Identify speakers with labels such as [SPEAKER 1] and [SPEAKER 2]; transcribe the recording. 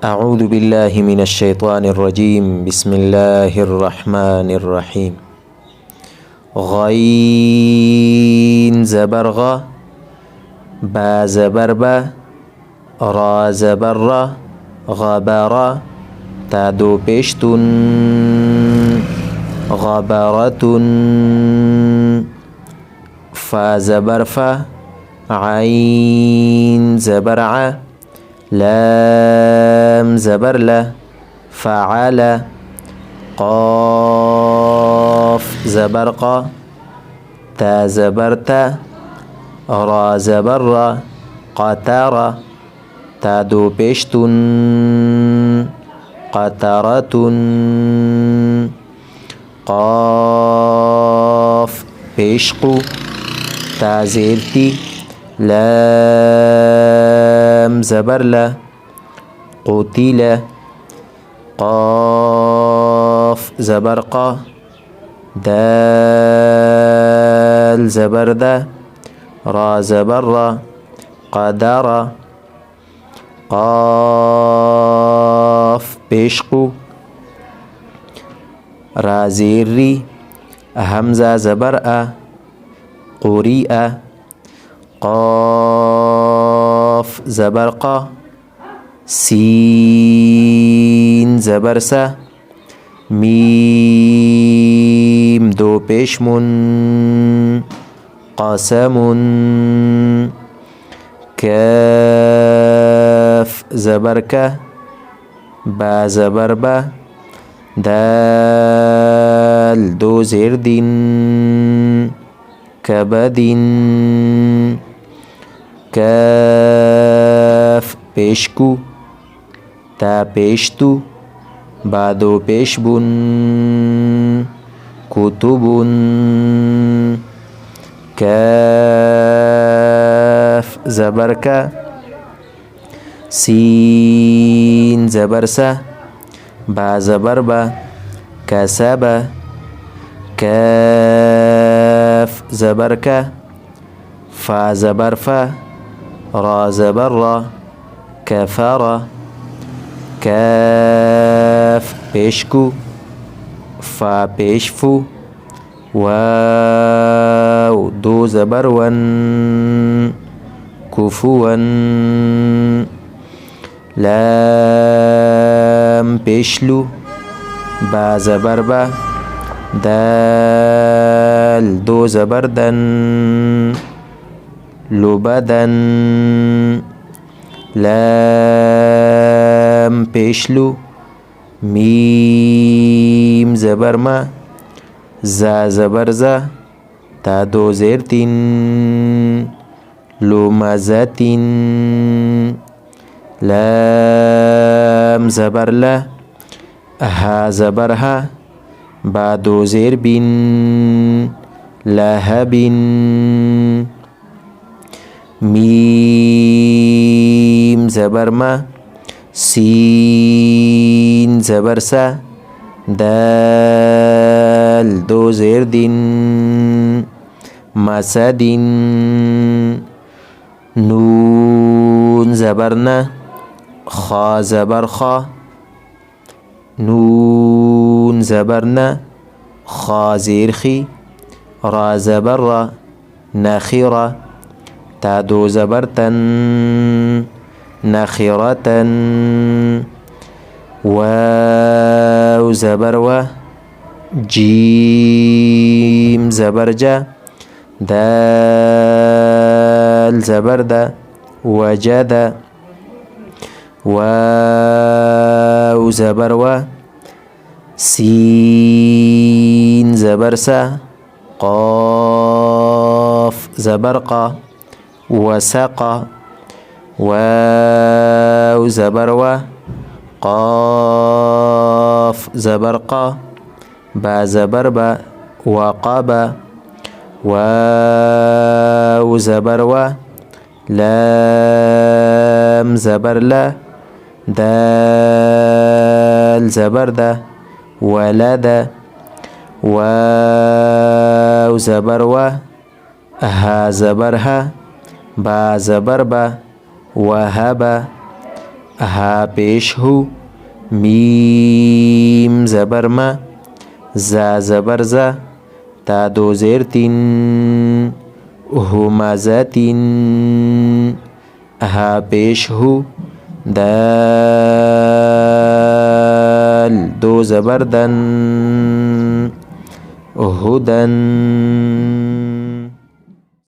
[SPEAKER 1] أعوذ بالله من الشيطان الرجيم. بسم الله الرحمن الرحيم. غين زبرغ، با زبرب، را زبر، غبر، تا دو پیشتون، غبرتون، فا زبرف، عين زبرع، لام زبرلة، فعل، قاف زبرق، تا زبرت، را زبر، قطر، تا دو پیشتون، قطرتون، قاف پیشقو، تا زیرتی، لام زبرلة، قتل، قاف زبرقة، دال زبردة، را زبر، قدر، قاف پیشقو، را زیری، همزة زبرأ، قریئ، قاف زبرقة، سين زبرسة، ميم دو پیشمون، قسم، كاف زبركة، با زبربة، دال دو زردين، كبد، كاف پیشکو، تا پیشتو، با دو پیشبون، کتبون، کاف زبرکه، سین زبرسه، با زبربه، کسبه، کاف زبرکه، فا زبرفه، را زبر، كفر، كاف پیشکو، فا پیشفو، واو دو زبرون، كفوا، لام پیشلو، با زبربه، دال دو زبردن، لبدن، لام پیشلو، میم زبرما، زا زبرزا، تا دو زیرتین، لمزتین، لام زبرله، ها زبرها، با دو زیربین، لهبین، میم زبرما، سین زبرسه، دال دو زیردین، مسدین، نون زبرنه، خا زبرخا، نون زبرنه، خا زیرخی، را زبر، نخیره، تا دو زبرتن، نخرة، واو زبروة، جيم زبرجة، دال زبردة، وجد، واو زبروة، سين زبرسة، قاف زبرقة، وسق، واو زبروة، قاف زبرقة، با زبربة، وقب، واو زبروة، لام زبرلة، دال زبردة، ولد، واو زبروة، ها زبرها، با زبربة، وهب، हा पेश who, meme ज़बर मा, जा ज़बर ज़ा, ता दो ज़ेर तीन, हुमाज़ातिन, हा पेश हु, दाल दो ज़बर दन, हुदन।